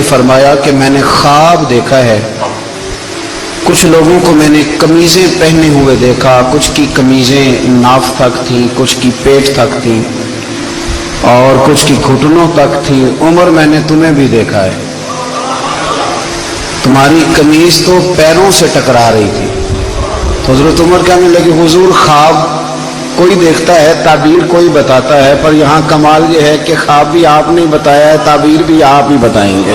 نے فرمایا کہ میں نے خواب دیکھا ہے، کچھ لوگوں کو میں نے قمیضیں پہنے ہوئے دیکھا، کچھ کی قمیضیں ناف تک تھیں، کچھ کی پیٹ تک تھیں اور کچھ کی گھٹنوں تک تھی۔ عمر میں نے تمہیں بھی دیکھا ہے، تمہاری قمیض تو پیروں سے ٹکرا رہی تھی۔ تو حضرت عمر کہنے لگے حضور خواب کوئی دیکھتا ہے، تعبیر کوئی بتاتا ہے، پر یہاں کمال یہ ہے کہ خواب بھی آپ نے بتایا ہے، تعبیر بھی آپ ہی بتائیں گے۔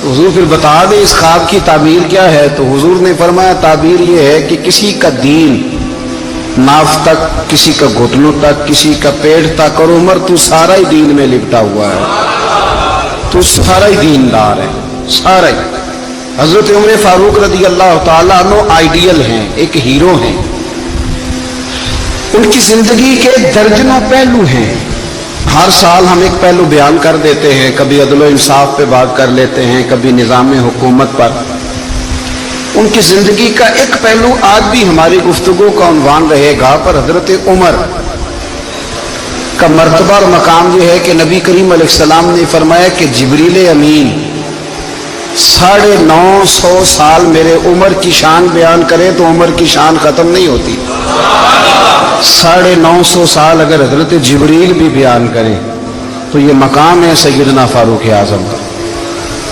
حضور پھر بتا دیں اس خواب کی تعبیر کیا ہے؟ تو حضور نے فرمایا تعبیر یہ ہے کہ کسی کا دین ناف تک، کسی کا گھٹنوں تک، کسی کا پیٹ تک، اور عمر تو سارا ہی دین میں لپٹا ہوا ہے، تو سارا ہی دیندار ہے، سارا ہی۔ حضرت عمر فاروق رضی اللہ تعالیٰ عنہ آئیڈیل ہیں، ایک ہیرو ہیں۔ ان کی زندگی کے درجنوں پہلو ہیں، ہر سال ہم ایک پہلو بیان کر دیتے ہیں، کبھی عدل و انصاف پہ بات کر لیتے ہیں، کبھی نظام حکومت پر۔ ان کی زندگی کا ایک پہلو آج بھی ہماری گفتگو کا عنوان رہے گا، پر حضرت عمر کا مرتبہ اور مقام یہ ہے کہ نبی کریم علیہ السلام نے فرمایا کہ جبریل امین 950 سال میرے عمر کی شان بیان کرے تو عمر کی شان ختم نہیں ہوتی۔ 950 سال اگر حضرت جبریل بھی بیان کریں تو یہ مقام ہے سیدنا فاروق اعظم کا۔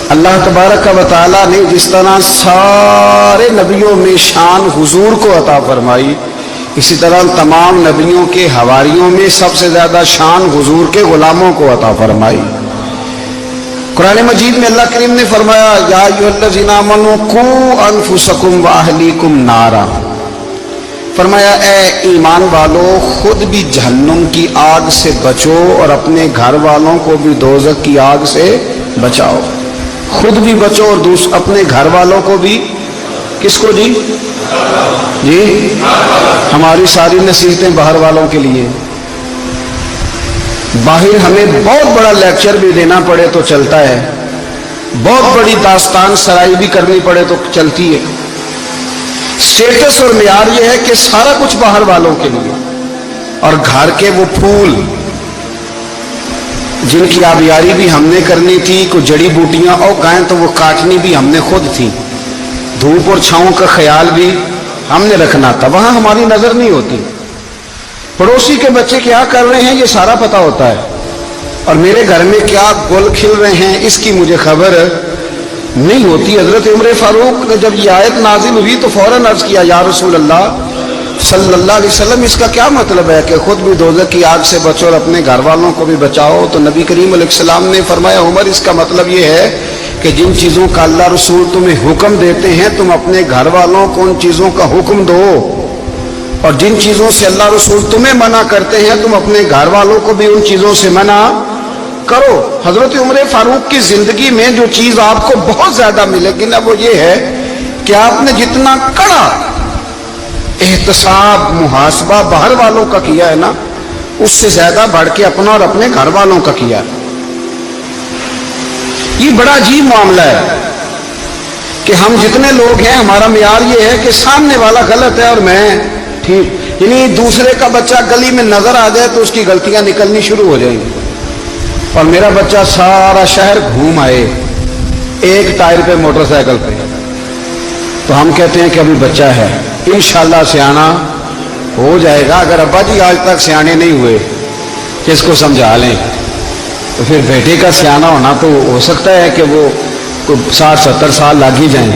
اللہ تبارک و تعالیٰ نے جس طرح سارے نبیوں میں شان حضور کو عطا فرمائی، اسی طرح تمام نبیوں کے حواریوں میں سب سے زیادہ شان حضور کے غلاموں کو عطا فرمائی۔ قرآن مجید میں اللہ کریم نے فرمایا یا ایھا الذین آمنوا قوا انفسکم واہلیکم نارا، فرمایا اے ایمان والو خود بھی جہنم کی آگ سے بچو اور اپنے گھر والوں کو بھی دوزخ کی آگ سے بچاؤ۔ خود بھی بچو اور اپنے گھر والوں کو بھی، کس کو جی؟ جی ہماری ساری نصیحتیں باہر والوں کے لیے۔ باہر ہمیں بہت بڑا لیکچر بھی دینا پڑے تو چلتا ہے، بہت بڑی داستان سرائی بھی کرنی پڑے تو چلتی ہے۔ سٹیٹس اور معیار یہ ہے کہ سارا کچھ باہر والوں کے لیے، اور گھر کے وہ پھول جن کی آبیاری بھی ہم نے کرنی تھی، کوئی جڑی بوٹیاں اور گائیں تو وہ کاٹنی بھی ہم نے خود تھی، دھوپ اور چھاؤں کا خیال بھی ہم نے رکھنا تھا، وہاں ہماری نظر نہیں ہوتی۔ پڑوسی کے بچے کیا کر رہے ہیں یہ سارا پتہ ہوتا ہے، اور میرے گھر میں کیا گل کھل رہے ہیں اس کی مجھے خبر نہیں ہوتی۔ حضرت عمر فاروق نے جب یہ آیت نازل ہوئی تو فوراً عرض کیا یا رسول اللہ صلی اللہ علیہ وسلم اس کا کیا مطلب ہے کہ خود بھی دوزخ کی آگ سے بچو اور اپنے گھر والوں کو بھی بچاؤ؟ تو نبی کریم علیہ السلام نے فرمایا عمر اس کا مطلب یہ ہے کہ جن چیزوں کا اللہ رسول تمہیں حکم دیتے ہیں تم اپنے گھر والوں کو ان چیزوں کا حکم دو، اور جن چیزوں سے اللہ رسول تمہیں منع کرتے ہیں تم اپنے گھر والوں کو بھی ان چیزوں سے منع کرو۔ حضرت عمر فاروق کی زندگی میں جو چیز آپ کو بہت زیادہ ملے گی نا وہ یہ ہے کہ آپ نے جتنا کڑا احتساب محاسبہ باہر والوں کا کیا ہے نا، اس سے زیادہ بڑھ کے اپنا اور اپنے گھر والوں کا کیا ہے۔ یہ بڑا عجیب معاملہ ہے کہ ہم جتنے لوگ ہیں ہمارا معیار یہ ہے کہ سامنے والا غلط ہے اور میں ٹھیک، یعنی دوسرے کا بچہ گلی میں نظر آ جائے تو اس کی غلطیاں نکلنی شروع ہو جائیں گی، اور میرا بچہ سارا شہر گھوم آئے ایک ٹائر پہ موٹر سائیکل پہ تو ہم کہتے ہیں کہ ابھی بچہ ہے، انشاءاللہ سیانا ہو جائے گا۔ اگر ابا جی آج تک سیانے نہیں ہوئے کس کو سمجھا لیں، تو پھر بیٹے کا سیانا ہونا تو ہو سکتا ہے کہ وہ 60-70 سال لگ ہی جائیں۔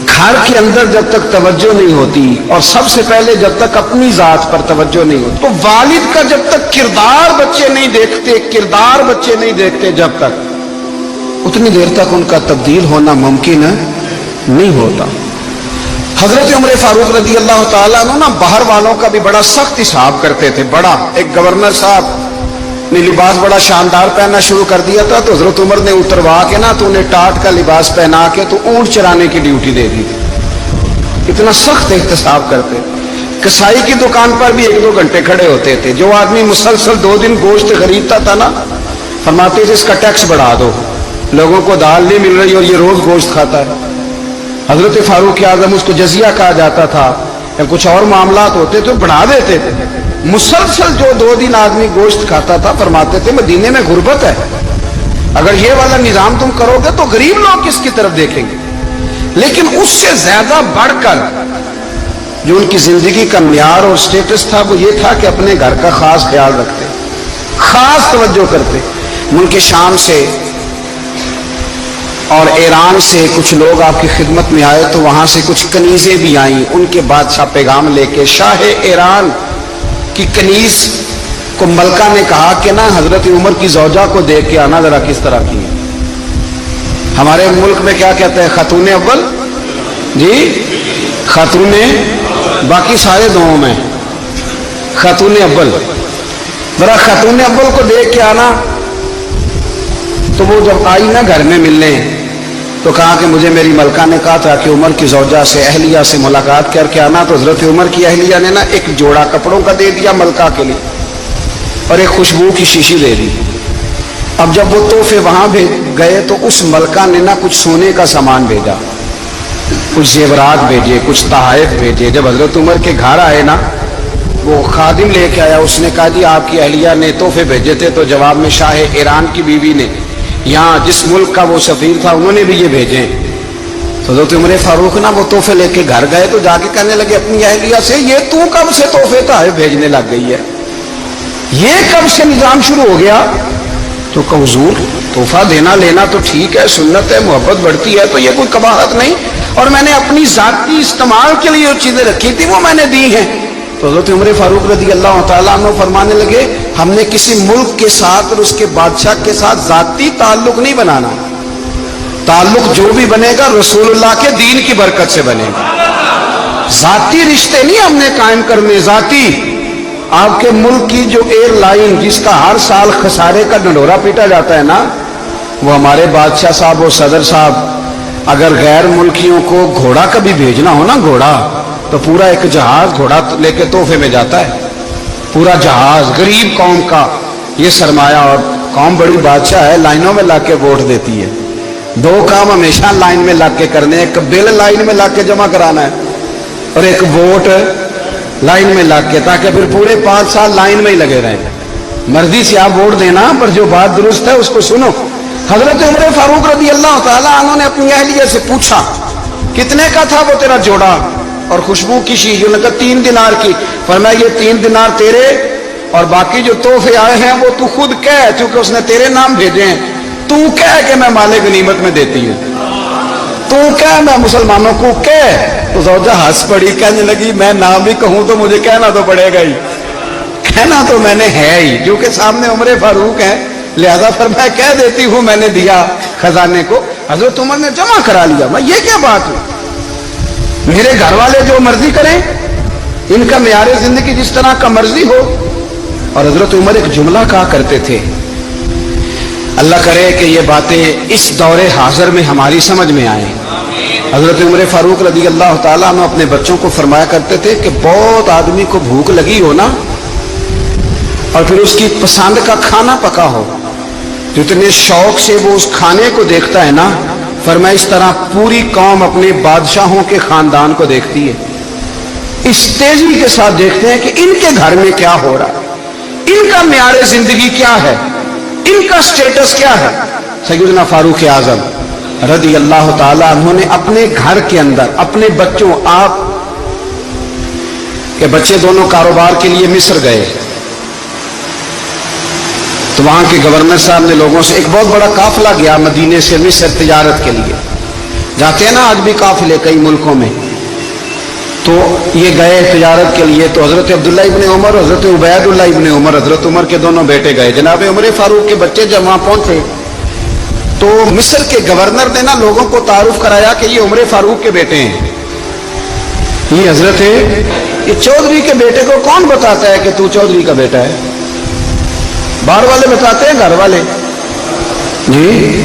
گھر کے اندر جب تک توجہ نہیں ہوتی، اور سب سے پہلے جب تک اپنی ذات پر توجہ نہیں ہوتی، تو والد کا جب تک کردار بچے نہیں دیکھتے جب تک اتنی دیر تک ان کا تبدیل ہونا ممکن نہیں ہوتا۔ حضرت عمر فاروق رضی اللہ تعالیٰ عنہ نا باہر والوں کا بھی بڑا سخت حساب کرتے تھے۔ بڑا ایک گورنر صاحب نے لباس بڑا شاندار پہننا شروع کر دیا تھا تو حضرت عمر نے اتروا کے نا تو انہیں ٹاٹ کا لباس پہنا کے تو اونٹ چرانے کی ڈیوٹی دے دی تھی۔ اتنا سخت احتساب کرتے۔ کسائی کی دکان پر بھی 1-2 گھنٹے کھڑے ہوتے تھے۔ جو آدمی مسلسل 2 دن گوشت خریدتا تھا نا، فرماتے تھے اس کا ٹیکس بڑھا دو، لوگوں کو دال نہیں مل رہی اور یہ روز گوشت کھاتا ہے۔ حضرت فاروق اعظم اس کو جزیہ کہا جاتا تھا، یا کچھ اور معاملات ہوتے تو بڑھا دیتے تھے۔ مسلسل جو 2 دن آدمی گوشت کھاتا تھا فرماتے تھے مدینے میں غربت ہے، اگر یہ والا نظام تم کرو گے تو غریب لوگ کس کی طرف دیکھیں گے؟ لیکن اس سے زیادہ بڑھ کر جو ان کی زندگی کا معیار اور سٹیٹس تھا وہ یہ تھا کہ اپنے گھر کا خاص خیال رکھتے، خاص توجہ کرتے۔ ملک شام سے اور ایران سے کچھ لوگ آپ کی خدمت میں آئے تو وہاں سے کچھ کنیزیں بھی آئیں، ان کے بادشاہ پیغام لے کے۔ شاہ ایران کی کنیز کو ملکہ نے کہا کہ نا حضرت عمر کی زوجہ کو دیکھ کے آنا ذرا کس طرح کی ہے۔ ہمارے ملک میں کیا کہتے ہیں؟ خاتون اول، جی خاتون، باقی سارے دونوں میں خاتون اول، ذرا خاتون اول کو دیکھ کے آنا۔ تو وہ جب آئی نا گھر میں ملنے تو کہا کہ مجھے میری ملکہ نے کہا تھا کہ عمر کی زوجہ سے، اہلیہ سے ملاقات کر کے آنا۔ تو حضرت عمر کی اہلیہ نے نا ایک جوڑا کپڑوں کا دے دیا ملکہ کے لیے اور ایک خوشبو کی شیشی دے دی۔ اب جب وہ تحفے وہاں گئے تو اس ملکہ نے نا کچھ سونے کا سامان بھیجا، کچھ زیورات بھیجے، کچھ تحائف بھیجے۔ جب حضرت عمر کے گھر آئے نا وہ خادم لے کے آیا، اس نے کہا جی آپ کی اہلیہ نے تحفے بھیجے تھے، تو جواب میں شاہ ایران کی بیوی نے، یہاں جس ملک کا وہ سفیر تھا انہوں نے بھی یہ بھیجے۔ تو حضرت عمر فاروق نا وہ تحفے لے کے گھر گئے تو جا کے کہنے لگے اپنی اہلیہ سے، یہ تو کب سے تحفے تحائف بھیجنے لگ گئی ہے؟ یہ کب سے نظام شروع ہو گیا؟ تو کہ حضور تحفہ دینا لینا تو ٹھیک ہے، سنت ہے، محبت بڑھتی ہے، تو یہ کوئی قباحت نہیں، اور میں نے اپنی ذاتی استعمال کے لیے جو چیزیں رکھی تھی وہ میں نے دی ہیں۔ تو حضرت عمر فاروق رضی اللہ تعالیٰ عنہ فرمانے لگے ہم نے کسی ملک کے ساتھ اور اس کے بادشاہ کے ساتھ ذاتی تعلق نہیں بنانا، تعلق جو بھی بنے گا رسول اللہ کے دین کی برکت سے بنے گا۔ ذاتی رشتے نہیں ہم نے قائم کرنے، ذاتی۔ آپ کے ملک کی جو ایئر لائن جس کا ہر سال خسارے کا ڈنڈورا پیٹا جاتا ہے نا، وہ ہمارے بادشاہ صاحب اور صدر صاحب اگر غیر ملکیوں کو گھوڑا کبھی بھیجنا ہو نا، گھوڑا، تو پورا ایک جہاز گھوڑا لے کے تحفے میں جاتا ہے، پورا جہاز غریب قوم کا یہ سرمایہ، اور قوم بڑی بادشاہ ہے، لائنوں میں لا کے ووٹ دیتی ہے۔ دو کام ہمیشہ لائن میں لا کے کرنے، ایک بل لائن میں لا کے جمع کرانا ہے اور ایک ووٹ لائن میں لا کے، تاکہ پھر پورے 5 سال لائن میں ہی لگے رہیں۔ مرضی سے آپ ووٹ دینا، پر جو بات درست ہے اس کو سنو۔ حضرت عمر فاروق رضی اللہ تعالیٰ عنہ نے اپنی اہلیہ سے پوچھا کتنے کا تھا وہ تیرا جوڑا اور خوشبو کی شیشی؟ انہوں نے کہا 3 دینار کی۔ فرمایا یہ 3 دینار تیرے اور باقی جو تحفے آئے ہیں وہ تو خود کہہ، کیونکہ اس نے تیرے نام بھیجے ہیں، تو کہہ کہ میں مال غنیمت میں دیتی ہوں، تو کہہ میں مسلمانوں کو کہہ۔ تو زوجہ ہنس پڑی، کہنے لگی میں نہ بھی کہوں تو مجھے کہنا تو پڑے گا ہی، کہنا تو میں نے ہے ہی، کیونکہ سامنے عمر فاروق ہے، لہذا فرمایا کہہ دیتی ہوں میں نے دیا خزانے کو۔ حضرت عمر نے جمع کرا لیا۔ میں یہ کیا بات ہے، میرے گھر والے جو مرضی کریں، ان کا معیار زندگی جس طرح کا مرضی ہو۔ اور حضرت عمر ایک جملہ کہا کرتے تھے، اللہ کرے کہ یہ باتیں اس دور حاضر میں ہماری سمجھ میں آئیں۔ حضرت عمر فاروق رضی اللہ تعالیٰ عنہ اپنے بچوں کو فرمایا کرتے تھے کہ بہت آدمی کو بھوک لگی ہو نا، اور پھر اس کی پسند کا کھانا پکا ہو، جتنے شوق سے وہ اس کھانے کو دیکھتا ہے نا، فرمایا اس طرح پوری قوم اپنے بادشاہوں کے خاندان کو دیکھتی ہے، اس تیزی کے ساتھ دیکھتے ہیں کہ ان کے گھر میں کیا ہو رہا ہے، ان کا معیار زندگی کیا ہے، ان کا سٹیٹس کیا ہے۔ سیدنا فاروق اعظم رضی اللہ تعالیٰ عنہ نے اپنے گھر کے اندر اپنے بچوں، آپ کے بچے دونوں کاروبار کے لیے مصر گئے تو وہاں کے گورنر صاحب نے لوگوں سے، ایک بہت بڑا قافلہ گیا مدینے سے مصر تجارت کے لیے، جاتے ہیں نا آج بھی قافلے کئی ملکوں میں، تو یہ گئے تجارت کے لیے۔ تو حضرت عبداللہ ابن عمر، حضرت عبید اللہ ابن عمر، حضرت عمر کے دونوں بیٹے گئے۔ جناب عمر فاروق کے بچے جب وہاں پہنچے تو مصر کے گورنر نے نا لوگوں کو تعارف کرایا کہ یہ عمر فاروق کے بیٹے ہیں، یہ حضرت ہے، یہ چودھری کے بیٹے کو کون بتاتا ہے کہ تو چودھری کا بیٹا ہے؟ باہر والے بتاتے ہیں، گھر والے جی۔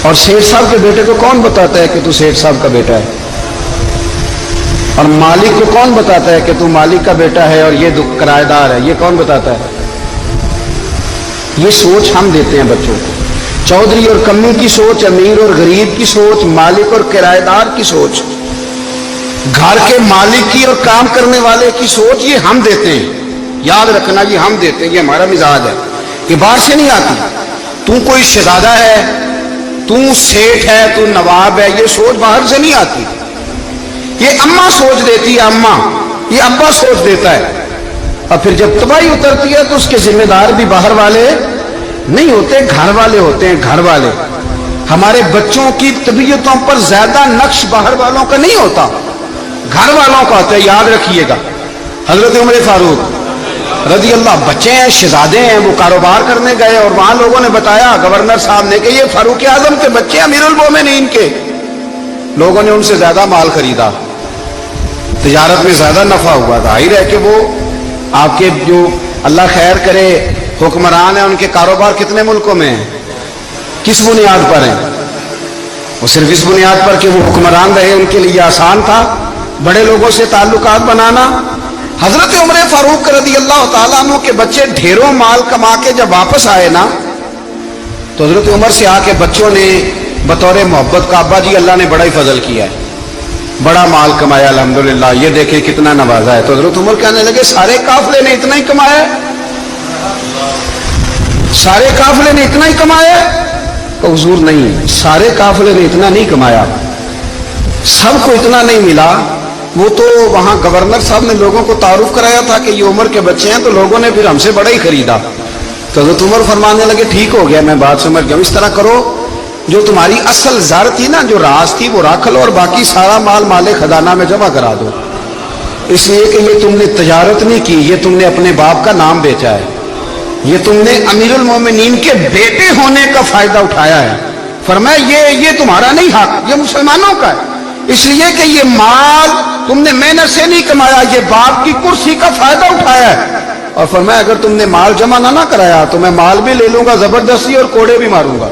اور سیٹھ صاحب کے بیٹے کو کون بتاتا ہے کہ تو سیٹھ صاحب کا بیٹا ہے؟ اور مالک کو کون بتاتا ہے کہ تو مالک کا بیٹا ہے اور یہ کرایہ دار ہے؟ یہ کون بتاتا ہے؟ یہ سوچ ہم دیتے ہیں بچوں کو، چودھری اور کمی کی سوچ، امیر اور غریب کی سوچ، مالک اور کرایہ دار کی سوچ، گھر کے مالک کی اور کام کرنے والے کی سوچ، یہ ہم دیتے ہیں۔ یاد رکھنا، یہ ہم دیتے ہیں، یہ ہمارا مزاج ہے، یہ باہر سے نہیں آتی۔ तू कोई शहजादा है, तू सेठ है, तू नवाब है, ये सोच बाहर से नहीं आती। ये अम्मा सोच देती है, अम्मा, ये अब्बा सोच देता है। और फिर जब तबाही उतरती है तो उसके जिम्मेदार भी बाहर वाले नहीं होते, घर वाले होते हैं, घर वाले। हमारे बच्चों की तबीयतों पर ज्यादा नक्श बाहर वालों का नहीं होता, घर वालों का होता है, याद रखिएगा। हजरत उमर फारूक रजी अल्लाह, बच्चे हैं, शहजादे हैं, वो कारोबार करने गए और वहां लोगों ने बताया गवर्नर साहब ने कि ये फारूक आजम के बच्चे अमीरुल मोमिनीन के। लोगों ने उनसे ज्यादा माल खरीदा, तिजारत में ज्यादा नफा हुआ। जाहिर है कि वो आपके जो अल्लाह खैर करे हुक्मरान है, उनके कारोबार कितने मुल्कों में है, किस बुनियाद पर है? वो सिर्फ इस बुनियाद पर कि वो हुक्मरान रहे, उनके लिए आसान था बड़े लोगों से ताल्लुकात बनाना। हजरत उमर फारूक रज़ी अल्लाह तआला अन्हु के बच्चे ढेरों माल कमा के जब वापस आए ना, तो हजरत उमर से आके बच्चों ने बतौर मोहब्बत का, अब्बा जी अल्लाह ने बड़ा ही फजल किया है, बड़ा माल कमाया अल्हम्दुलिल्लाह, ये देखे कितना नवाजा है। तो हजरत उमर कहने लगे सारे काफिले ने इतना ही कमाया, सारे काफिले ने इतना ही कमाया? तो हुजूर नहीं, सारे काफिले ने इतना नहीं कमाया, सबको इतना नहीं मिला। वो तो वहां गवर्नर साहब ने लोगों को तारुफ कराया था कि ये उमर के बच्चे हैं, तो लोगों ने फिर हमसे बड़ा ही खरीदा। तो हजरत उमर फरमाने लगे ठीक हो गया, मैं बात समझ गया, इस तरह करो, जो तुम्हारी असल ज़र थी ना, जो राज थी, वो रख लो और बाकी सारा माल माले खजाना में जमा करा दो। इसलिए कि ये तुमने तजारत नहीं की, ये तुमने अपने बाप का नाम बेचा है, ये तुमने अमीरुल मोमिनीन के बेटे होने का फायदा उठाया है। फरमाया ये तुम्हारा नहीं हक, ये मुसलमानों का है, इसलिए कि ये माल तुमने मेहनत से नहीं कमाया, ये बाप की कुर्सी का फायदा उठाया है। और फरमाया अगर तुमने माल जमा ना कराया तो मैं माल भी ले लूंगा जबरदस्ती और कोड़े भी मारूंगा,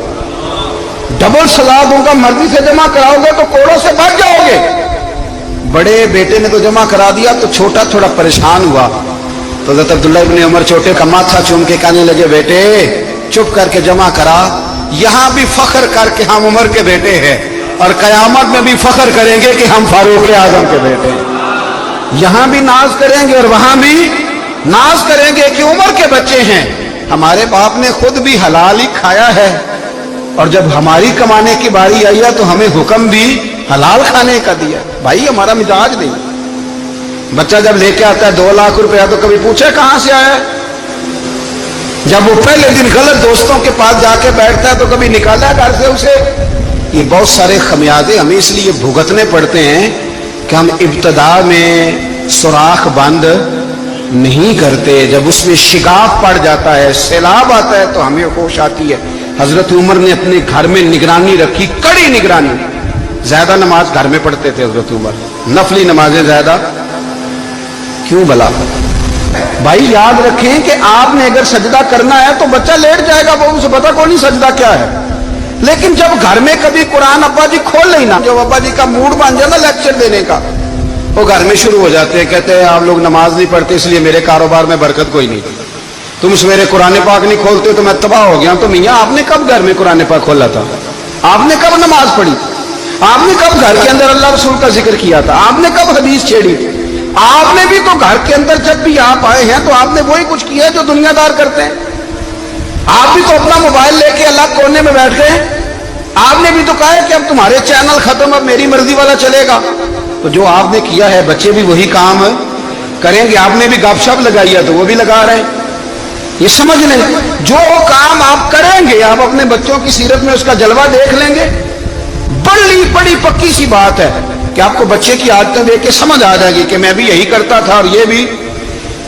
डबल सलाह दूंगा, मर्जी से जमा कराओगे तो कोड़ों से बच जाओगे। बड़े बेटे ने तो जमा करा दिया, तो छोटा थोड़ा परेशान हुआ। तो हज़रत अब्दुल्लाह इब्न उमर छोटे का माथा चूम के कहने लगे बेटे चुप करके जमा करा, यहां भी फख्र करके हम उमर के बेटे हैं और कयामत में भी फख्र करेंगे कि हम फारूक आजम के बेटे हैं। यहां भी नाज करेंगे और वहां भी नाज करेंगे कि उमर के बच्चे हैं। हमारे बाप ने खुद भी हलाल ही खाया है और जब हमारी कमाने की बारी आई है तो हमें हुक्म भी हलाल खाने का दिया। भाई हमारा मिजाज नहीं। बच्चा जब लेके आता है 2 लाख रुपया तो कभी पूछे कहां से आया? जब वो पहले दिन गलत दोस्तों के पास जाके बैठता है तो कभी निकाला घर से उसे। ये बहुत सारे खमियाजे हमें इसलिए भुगतने पड़ते हैं कि हम इब्तदा में सुराख बंद नहीं करते। जब उसमें शिगाफ पड़ जाता है, सैलाब आता है तो हमें होश आती है। हजरत उमर ने अपने घर में निगरानी रखी, कड़ी निगरानी। ज्यादा नमाज घर में पढ़ते थे हजरत उमर, नफली नमाजें ज्यादा क्यों भला? भाई याद रखें कि आपने अगर सजदा करना है तो बच्चा लेट जाएगा, वो उसे पता कौन नहीं सजदा क्या है। लेकिन जब घर में कभी कुरान अब्बा जी खोल नहीं ना, जब अब्बा जी का मूड बन जाए ना लेक्चर देने का, वो घर में शुरू हो जाते हैं, कहते हैं आप लोग नमाज नहीं पढ़ते इसलिए मेरे कारोबार में बरकत कोई नहीं, तुम सवेरे कुरान पाक नहीं खोलते तो मैं तबाह हो गया। तो मियाँ आपने कब घर में कुरान पाक खोला था? आपने कब नमाज पढ़ी? आपने कब घर के अंदर अल्लाह रसूल का जिक्र किया था? आपने कब हदीस छेड़ी? आपने भी तो घर के अंदर जब भी आप आए हैं तो आपने वही कुछ किया है जो दुनियादार करते हैं। आप भी तो अपना मोबाइल लेके अलग कोने में बैठ गए। आपने भी तो कहा है कि अब तुम्हारे चैनल खत्म, अब मेरी मर्जी वाला चलेगा। तो जो आपने किया है बच्चे भी वही काम करेंगे। आपने भी गपशप लगाई है तो वो भी लगा रहे हैं। ये समझ लें, जो काम आप करेंगे आप अपने बच्चों की सीरत में उसका जलवा देख लेंगे। बड़ी पक्की सी बात है कि आपको बच्चे की आदतें देख के समझ आ जाएगी कि मैं भी यही करता था और ये भी।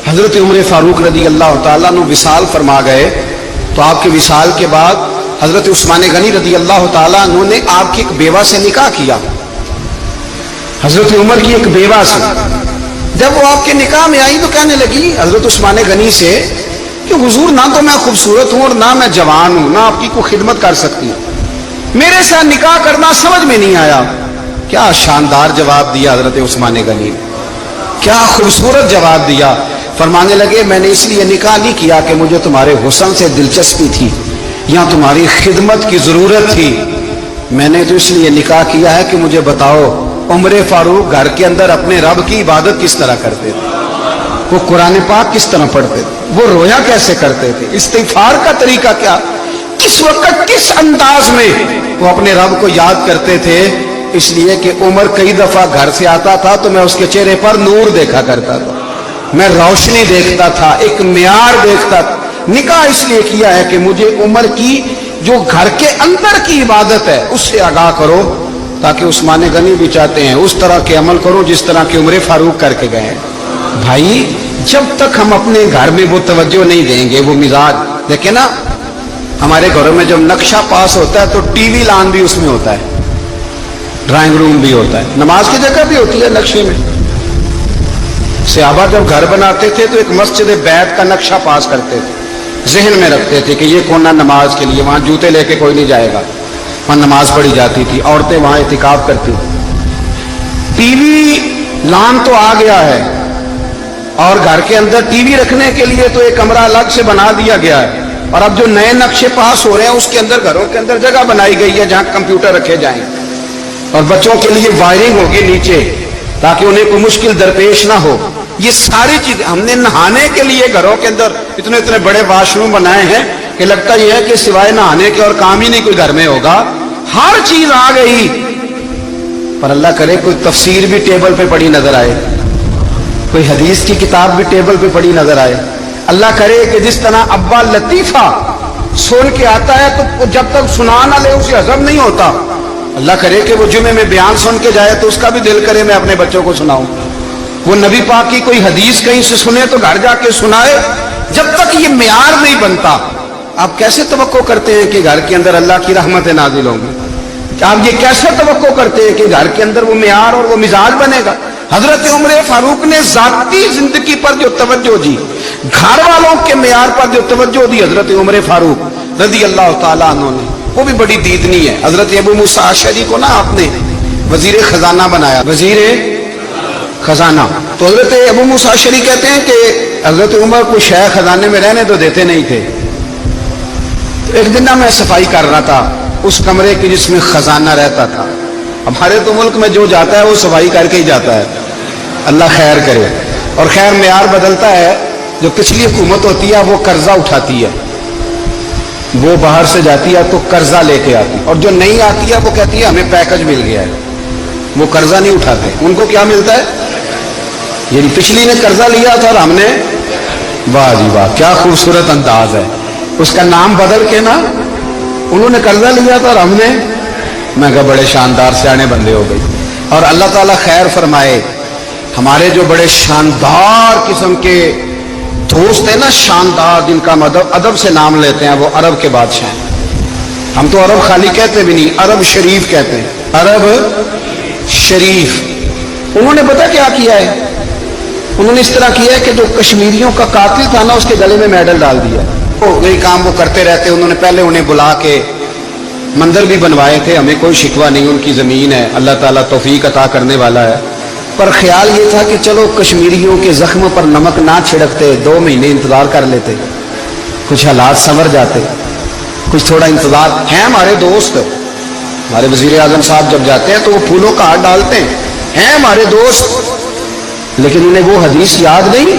हजरत उमर फारूक रज़ी अल्लाह तआला अन्हु विसाल फरमा गए तो आपके विसाल के बाद हजरत उस्मान गनी रज़ी अल्लाह तआला अन्हु ने आपकी एक बेवा से निकाह किया। हजरत उमर की एक बेवा से जब वो आपके निकाह में आई तो कहने लगी हजरत उस्मान गनी से कि हुजूर ना तो मैं खूबसूरत हूं और ना मैं जवान हूं, ना आपकी कोई खिदमत कर सकती हूं, मेरे साथ निकाह करना समझ में नहीं आया। क्या शानदार जवाब दिया हजरत उस्मान गनी ने, क्या खूबसूरत जवाब दिया। फरमाने लगे मैंने इसलिए निकाह नहीं किया कि मुझे तुम्हारे हुस्न से दिलचस्पी थी या तुम्हारी खिदमत की जरूरत थी, मैंने तो इसलिए निकाह किया है कि मुझे बताओ उमर फारूक घर के अंदर अपने रब की इबादत किस तरह करते थे, वो कुरान पाक किस तरह पढ़ते थे, वो रोया कैसे करते थे, इस्तिगफार का तरीका क्या, किस वक्त किस अंदाज में वो अपने रब को याद करते थे, इसलिए कि उमर कई दफा घर से आता था तो मैं उसके चेहरे पर नूर देखा करता था, मैं रोशनी देखता था, एक मियार देखता था। निकाह इसलिए किया है कि मुझे उमर की जो घर के अंदर की इबादत है उससे आगाह करो, ताकि उस्मान गनी भी चाहते हैं उस तरह के अमल करो जिस तरह के उमर फारूक करके गए हैं। भाई जब तक हम अपने घर में वो तवज्जो नहीं देंगे, वो मिजाज देखे ना, हमारे घरों में जब नक्शा पास होता है तो टीवी लान भी उसमें होता है, ड्राइंग रूम भी होता है, नमाज की जगह भी होती है नक्शे में। सहाबा जब घर बनाते थे तो एक मस्जिद बैत का नक्शा पास करते थे, जहन में रखते थे कि ये कोना नमाज के लिए, वहां जूते लेके कोई नहीं जाएगा, वहां नमाज पढ़ी जाती थी, औरतें वहां इतिकाफ करती थी। टीवी लान तो आ गया है और घर के अंदर टीवी रखने के लिए तो एक कमरा अलग से बना दिया गया है, और अब जो नए नक्शे पास हो रहे हैं उसके अंदर घरों के अंदर जगह बनाई गई है जहां कंप्यूटर रखे जाएं, और बच्चों के लिए वायरिंग होगी नीचे ताकि उन्हें कोई मुश्किल दरपेश ना हो। ये सारी चीजें हमने नहाने के लिए घरों के अंदर इतने इतने बड़े वॉशरूम बनाए हैं कि लगता यह है कि सिवाय नहाने के और काम ही नहीं कोई घर में होगा। हर चीज आ गई, पर अल्लाह करे कोई तफसीर भी टेबल पे पड़ी नजर आए, कोई हदीस की किताब भी टेबल पे पड़ी नजर आए। अल्लाह करे कि जिस तरह अब्बा लतीफा सुन के आता है तो जब तक सुना ना ले उसे हजम नहीं होता। अल्लाह करे कि वो जुमे में बयान सुन के जाए तो उसका भी दिल करे मैं अपने बच्चों को सुनाऊं। वो नबी पाक की कोई हदीस कहीं से सुने तो घर जाके सुनाए। जब तक ये मियार नहीं बनता, आप कैसे तवक्को करते हैं कि घर के अंदर अल्लाह की रहमतें नाजिल होंगी? आप ये कैसे तवक्को करते हैं कि घर के अंदर वो मियार और वो मिजाज बनेगा? हजरत उमर फारूक ने जाती जिंदगी पर जो तवज्जो दी, घर वालों के मियार पर जो तवज्जो दी हजरत उमर फारूक रजी अल्लाह ताला अन्हु ने, वो भी बड़ी दीदनी है। हजरत अबू मूसा अशअरी को ना आपने वजीर खजाना बनाया, वजीर खजाना। तो हजरत अबू मूसा अशअरी कहते हैं कि हजरत उमर को शह खजाने में रहने तो देते नहीं थे। तो एक दिन ना मैं सफाई कर रहा था उस कमरे की जिसमें खजाना रहता था। हमारे तो मुल्क में जो जाता है वो सफाई करके ही जाता है, अल्लाह खैर करे। और खैर मेयार बदलता है, जो पिछली हुकूमत होती है वो कर्जा उठाती है, वो बाहर से जाती है तो कर्जा लेके आती है, और जो नहीं आती है वो कहती है हमें पैकेज मिल गया है, वो कर्जा नहीं उठाते। उनको क्या मिलता है? यानी पिछली ने कर्जा लिया था और हमने, वाह जी वाह क्या खूबसूरत अंदाज है, उसका नाम बदल के ना उन्होंने कर्जा लिया था और हमने, मैं कहा बड़े शानदार सियाने बंदे हो गई। और अल्लाह ताला खैर फरमाए, हमारे जो बड़े शानदार किस्म के दोस्त है ना, शानदार, जिनका अदब से नाम लेते हैं, वो अरब के बादशाह। हम तो अरब खाली कहते भी नहीं, अरब शरीफ कहते हैं, अरब शरीफ। उन्होंने पता क्या किया है? उन्होंने इस तरह किया है कि जो कश्मीरियों का कातिल था ना उसके गले में मेडल डाल दिया। वही काम वो करते रहते। उन्होंने पहले उन्हें बुला के मंदिर भी बनवाए थे, हमें कोई शिकवा नहीं, उनकी जमीन है, अल्लाह ताला तौफीक अता करने वाला है। पर ख्याल ये था कि चलो कश्मीरियों के जख्म पर नमक ना छिड़कते, 2 महीने इंतजार कर लेते, कुछ हालात संवर जाते, कुछ थोड़ा इंतजार है। हमारे दोस्त, हमारे वजीर आजम साहब जब जाते हैं तो वो फूलों का हाथ डालते हैं हमारे दोस्त, लेकिन उन्हें वो हदीस याद नहीं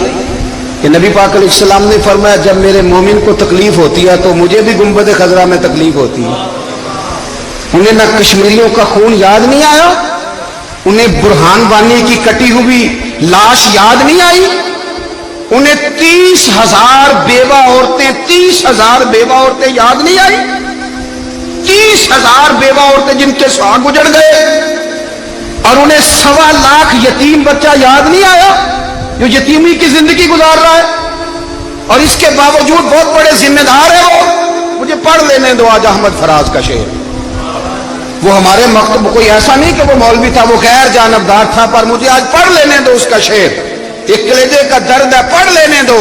कि नबी पाक अलैहिस्सलाम ने फरमाया जब मेरे मोमिन को तकलीफ होती है तो मुझे भी गुंबद खजरा में तकलीफ होती है। उन्हें ना कश्मीरियों का खून याद नहीं आया, उन्हें बुरहान वानी की कटी हुई लाश याद नहीं आई, उन्हें 30,000 बेवा औरतें, 30,000 बेवा औरतें याद नहीं आई, 30,000 बेवा औरतें जिनके सुहाग गुजर गए, और उन्हें 1.25 लाख यतीम बच्चा याद नहीं आया जो यतीमी की जिंदगी गुजार रहा है। और इसके बावजूद बहुत बड़े जिम्मेदार है वो। मुझे पढ़ लेने दो आज अहमद फराज का शेर, वो हमारे मकतब, कोई ऐसा नहीं कि वो मौलवी था, वो गैर जानबदार था, पर मुझे आज पढ़ लेने दो उसका शेर। एक कलेजे का दर्द है, पढ़ लेने दो।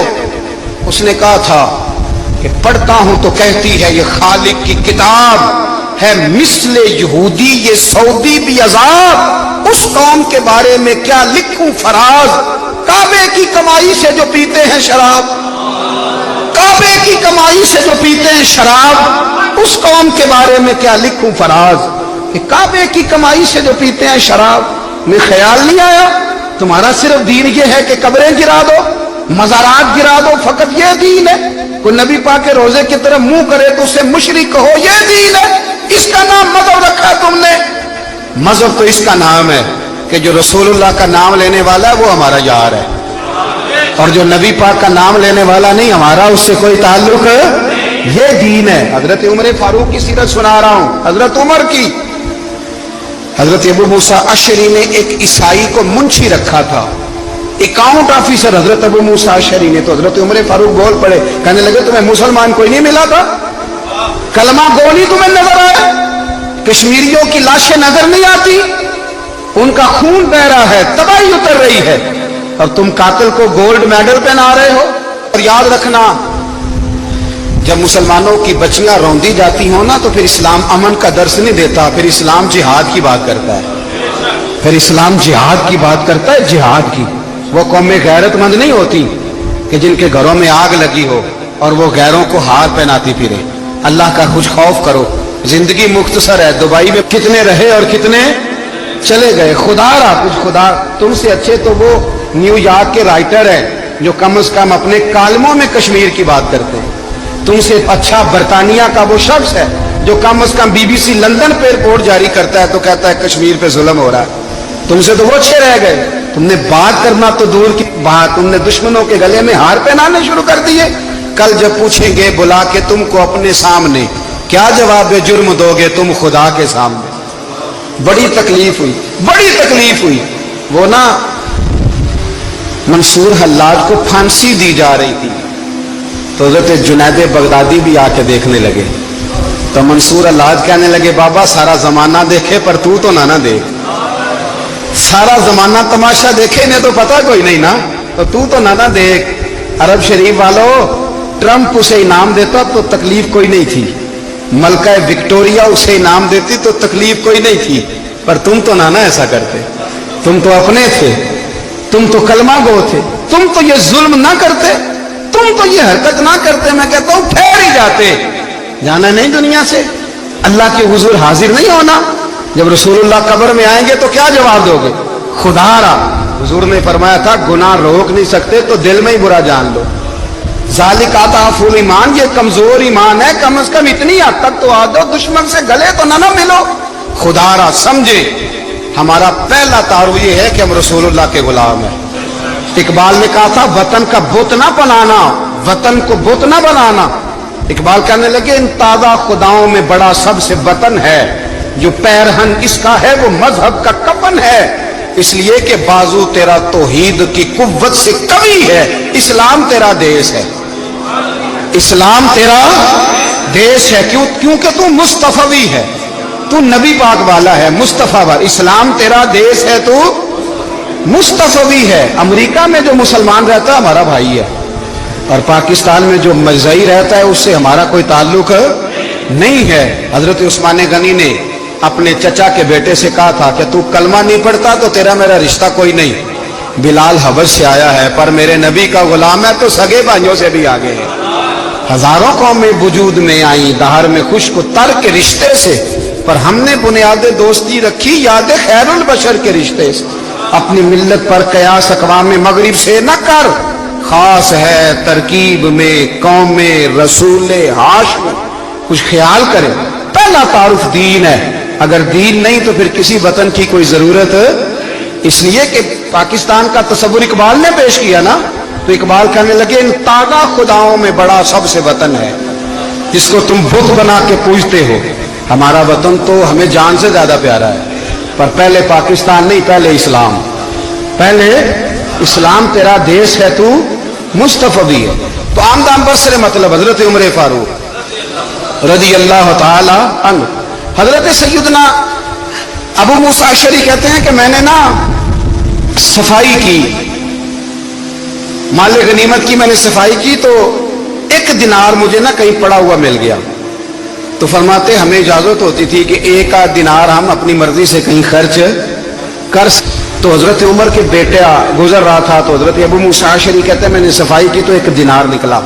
उसने कहा था कि पढ़ता हूं तो कहती है ये खालिक की किताब है, मिसले यहूदी ये सऊदी भी अजाब, उस कौम के बारे में क्या लिखूं फराज, काबे की कमाई से जो पीते हैं शराब, काबे की कमाई से जो पीते हैं शराब, उस कौम के बारे में क्या लिखूं फराज, कि काबे की कमाई से जो पीते हैं शराब। में ख्याल नहीं आया तुम्हारा सिर्फ दीन ये है कि कब्रें गिरा दो, मज़ारात गिरा दो, फकत ये दीन है? कोई नबी पाक के रोजे की तरफ मुंह करे तो उससे मुशरिक कहो, ये दीन है? इसका नाम मजहब रखा तुमने। मजहब तो इसका नाम है कि जो रसूलुल्लाह का नाम लेने वाला है वो हमारा यार है, और जो नबी पाक का नाम लेने वाला नहीं, हमारा उससे कोई ताल्लुक ये दीन है। हजरत उमर फारूक की सीरत सुना रहा हूं, हजरत उमर की। हजरत अबू मूसा अशरी ने एक ईसाई को मुंशी रखा था, अकाउंट ऑफिसर हजरत अबू मूसा अशरी ने। तो हजरत उमर फारूक बोल पड़े, कहने लगे तुम्हें मुसलमान कोई नहीं मिला था? कलमा गोली तुम्हें नजर आया? कश्मीरियों की लाशें नजर नहीं आती? उनका खून बह रहा है, तबाही उतर रही है, और तुम कातिल को गोल्ड मेडल पहना रहे हो। और याद रखना, जब मुसलमानों की बच्चियां रौंदी जाती हो ना, तो फिर इस्लाम अमन का दर्श नहीं देता, फिर इस्लाम जिहाद की बात करता है। फिर इस्लाम जिहाद की बात करता है, जिहाद की। वो कौमें गैरतमंद नहीं होती कि जिनके घरों में आग लगी हो और वो गैरों को हार पहनाती फिरे। अल्लाह का कुछ खौफ करो, जिंदगी मुख्तसर है। दुबई में कितने रहे और कितने चले गए। खुदारा कुछ खुदा तुमसे अच्छे तो वो न्यूयॉर्क के राइटर हैं जो कम से कम अपने कालमों में कश्मीर की बात करते हैं। तुमसे अच्छा बरतानिया का वो शख्स है जो कम से कम बीबीसी लंदन पे रिपोर्ट जारी करता है तो कहता है कश्मीर पे जुल्म हो रहा है। तुमसे तो वो अच्छे रह गए। तुमने बात करना तो दूर की बात, तुमने दुश्मनों के गले में हार पहनाने शुरू कर दिए। कल जब पूछेंगे बुला के तुमको अपने सामने, क्या जवाब जुर्म दोगे तुम खुदा के सामने? बड़ी तकलीफ हुई, बड़ी तकलीफ हुई। वो ना मंसूर हल्लाज को फांसी दी जा रही थी, तो हज़रत जुनैद बगदादी भी आके देखने लगे। तो मंसूर हल्लाज कहने लगे, बाबा सारा जमाना देखे पर तू तो ना देख। सारा जमाना तमाशा देखे, इन्हें तो पता कोई नहीं ना, तो तू तो ना देख। अरब शरीफ वालों, ट्रंप उसे इनाम देता तो तकलीफ कोई नहीं थी, मलका विक्टोरिया उसे इनाम देती तो तकलीफ कोई नहीं थी, पर तुम तो ना ऐसा करते। तुम तो अपने थे, तुम तो कलमा गो थे, तुम तो ये जुल्म ना करते, तुम तो ये हरकत ना करते। मैं कहता हूं ठहर ही जाते। जाना नहीं दुनिया से, अल्लाह के हुजूर हाजिर नहीं होना। जब रसूलुल्लाह कब्र में आएंगे तो क्या जवाब दोगे? खुदारा, हुजूर ने फरमाया था गुनाह रोक नहीं सकते तो दिल में ही बुरा जान लो। ज़ालिक अज़अफुल ईमान, ये कमजोर ईमान है, कम से कम इतनी हद तक तो आ दो, दुश्मन से गले तो ना मिलो। खुदारा समझे, हमारा पहला तारुफ ये है कि हम रसूलुल्लाह के गुलाम हैं। इकबाल ने कहा था वतन का बुत ना बनाना, वतन को बुत ना बनाना। इकबाल कहने लगे इन ताजा खुदाओं में बड़ा सबसे वतन है, जो पैरहन इसका है वो मजहब का कफन है। इसलिए कि बाजू तेरा तौहीद की कुव्वत से कवी है, इस्लाम तेरा देश है, इस्लाम तेरा देश है। क्योंकि तू मुस्तफवी है, तू नबी पाक वाला है, मुस्तफा वाला। इस्लाम तेरा देश है, तू मुस्तफवी है। अमेरिका में जो मुसलमान रहता है हमारा भाई है, और पाकिस्तान में जो मजहबी रहता है उससे हमारा कोई ताल्लुक नहीं है। हजरत उस्मान गनी ने अपने चचा के बेटे से कहा था कि तू कलमा नहीं पढ़ता तो तेरा मेरा रिश्ता कोई नहीं। बिलाल हबश से आया है पर मेरे नबी का गुलाम है, तो सगे भाइयों से भी आगे है। हजारों कौमें वजूद में आई दहर में खुश को तर के रिश्ते से, पर हमने बुनियाद दोस्ती रखी याद खैरुल बशर के रिश्ते से। अपनी मिल्लत पर कयास अक़वाम मगरिब से न कर, खास है तरकीब में कौम रसूल हाशिम। कुछ ख्याल करें, पहला तारुफ दीन है। अगर दीन नहीं तो फिर किसी वतन की कोई जरूरत। इसलिए कि पाकिस्तान का तस्वुर इकबाल ने पेश किया ना, तो इकबाल कहने लगे इन ताजा खुदाओं में बड़ा सबसे वतन है जिसको तुम बुत बना के पूजते हो। हमारा वतन तो हमें जान से ज्यादा प्यारा है, पर पहले पाकिस्तान नहीं, पहले इस्लाम। पहले इस्लाम तेरा देश है, तू मुस्तफवी है। तो आमदाम बसरे मतलब हजरत उमर फारूक रज़ी अल्लाह ताला अन्हु। हजरत सैयदना अबू मूसा अशरी कहते हैं कि मैंने ना सफाई की, माल गनीमत की मैंने सफाई की, तो एक दिनार मुझे ना कहीं पड़ा हुआ मिल गया। तो फरमाते हमें इजाजत होती थी कि एक आध दिनार हम अपनी मर्जी से कहीं खर्च कर। तो हजरत उमर के बेटा गुजर रहा था, तो हजरत अबू मूसा अशरी कहते हैं मैंने सफाई की तो एक दिनार निकला,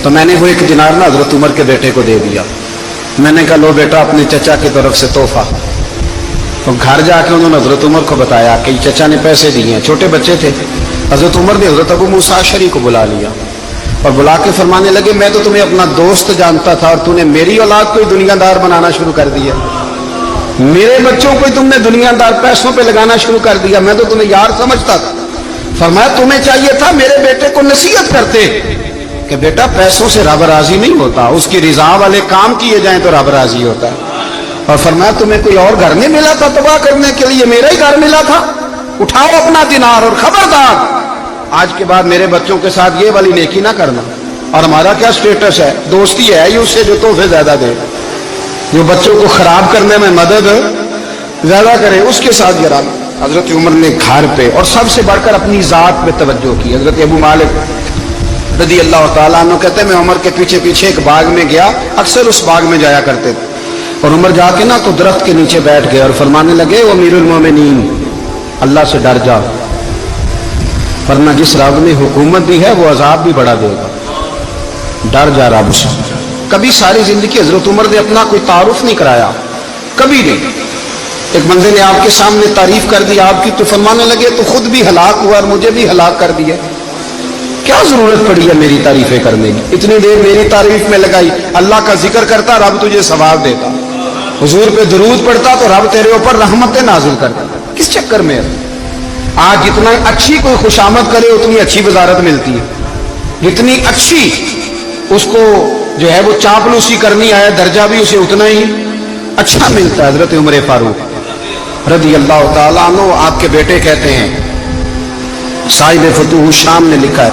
तो मैंने वो एक दिनार ना हजरत उमर के बेटे को दे दिया। मैंने कहा लो बेटा अपने चचा की तरफ से तोहफा। तो घर जाके उन्होंने हजरत उमर को बताया कि चचा ने पैसे दिए हैं, छोटे बच्चे थे। हजरत उमर ने हजरत अबू मूसा अशरी को बुला लिया और बुला के फरमाने लगे, मैं तो तुम्हें अपना दोस्त जानता था और तूने मेरी औलाद को ही दुनियादार बनाना शुरू कर दिया, मेरे बच्चों को ही तुमने दुनियादार पैसों पे लगाना शुरू कर दिया, मैं तो तुम्हें यार समझता था। फरमाया तुम्हें चाहिए था मेरे बेटे को नसीहत करते कि बेटा पैसों से रब राजी नहीं होता, उसकी रिजा वाले काम किए जाएं तो रब राजी होता है। और फरमाया तुम्हें कोई और घर नहीं मिला था तबाह करने के लिए, मेरा ही घर मिला था, उठाओ अपना दिनार और खबरदार आज के बाद मेरे बच्चों के साथ ये वाली नेकी ना करना। और हमारा क्या स्टेटस है, दोस्ती है ही उससे जो तोहफे ज्यादा दे, जो बच्चों को खराब करने में मदद ज्यादा करे, उसके साथ जरा। हजरत उमर ने घर पे और सबसे बढ़कर अपनी जात पे तवज्जो की। हजरत अबू मालिक रज़ी अल्लाह तआला अन्हु कहते हैं, मैं उमर के पीछे पीछे एक बाग में गया, अक्सर उस बाग में जाया करते थे, और उमर जाके ना तो दरख्त के नीचे बैठ गए और फरमाने लगे, वो अमीरुल मोमिनीन अल्लाह से डर जा, वरना जिस रब ने हुकूमत दी है वो अजाब भी बढ़ा देगा, डर जा रब से। कभी सारी जिंदगी हजरत उमर ने अपना कोई तारुफ नहीं कराया, कभी नहीं। एक बंदे ने आपके सामने तारीफ कर दी आपकी तो फरमाने लगे तो खुद भी हलाक हुआ और मुझे भी हलाक कर दिया, क्या जरूरत पड़ी है मेरी तारीफें करने की, इतनी देर मेरी तारीफ में लगाई, अल्लाह का जिक्र करता रब तुझे सवाब देता, हुजूर पे दुरूद पढ़ता तो रब तेरे ऊपर रहमतें नाजिल करता, किस चक्कर में। आज जितना अच्छी कोई खुशामद करे उतनी अच्छी वजारत मिलती है, जितनी अच्छी उसको जो है वो चापलूसी करनी आया दर्जा भी उसे उतना ही अच्छा मिलता है। हजरत उमर फारूक रज़ी अल्लाह तआला अन्हु आपके बेटे कहते हैं, साहिब फतूह शाम ने लिखा है,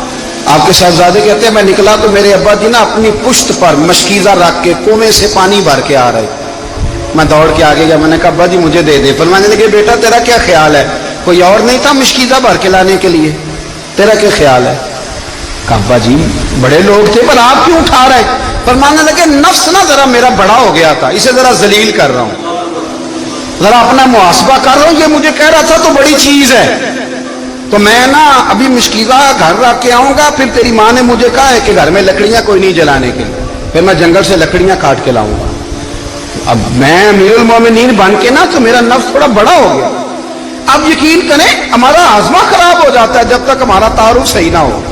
आपके साहबजादे कहते हैं मैं निकला तो मेरे अब्बा जी ना अपनी पुश्त पर मशकीजा रख के कुएं से पानी भर के आ रहे, मैं दौड़ के आगे गया, मैंने कहा अब्बा जी मुझे दे दे। फरमाने लगे बेटा तेरा क्या ख्याल है, कोई और नहीं था मशकीजा भर के लाने के लिए, तेरा क्या ख्याल है। कहा अब्बा जी बड़े लोग थे पर आप क्यों उठा रहे। फरमाने लगे नफ्स ना जरा मेरा बड़ा हो गया था, इसे जरा जलील कर रहा हूं, जरा अपना मुहासबा कर रहा हूं, ये मुझे कह रहा था तो बड़ी चीज है, तो मैं ना अभी मुश्किला घर रख के आऊंगा, फिर तेरी माँ ने मुझे कहा है कि घर में लकड़ियां कोई नहीं जलाने के लिए, फिर मैं जंगल से लकड़ियां काट के लाऊंगा। अब मैं अमीरुल मोमिनीन बन के ना तो मेरा नफ्स थोड़ा बड़ा हो गया। अब यकीन करें हमारा आजमा खराब हो जाता है जब तक हमारा तारुफ सही ना हो,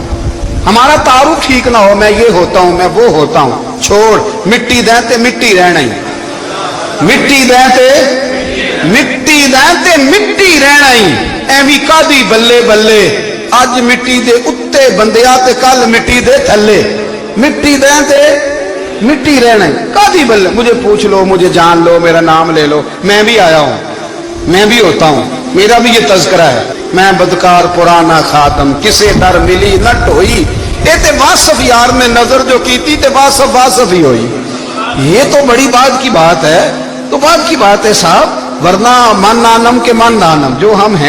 हमारा तारुफ ठीक ना हो, मैं ये होता हूं मैं वो होता हूं, छोड़ मिट्टी देते मिट्टी रहना ही, मिट्टी देते मिट्टी रहना ही, एवी कादी बल्ले बल्ले, अज मिट्टी दे उत्ते बंदिया ते कल मिट्टी दे थल्ले, मिट्टी देते मिट्टी रहना ही, कादी बल्ले, मुझे पूछ लो मुझे जान लो मेरा नाम ले लो, मैं भी आया हूं, मैं भी होता हूं, मेरा भी ये तज़किरा है, मैं बदकार पुराना खातम किसे दर मिली न ढोई, ये ते वासफ यार ने नजर जो की थी ते वासफ वासफ ही हुई। ये तो बड़ी बात की बात है, तो बात की बात है साहब, वरना मन नानम के मन नानम, जो हम हैं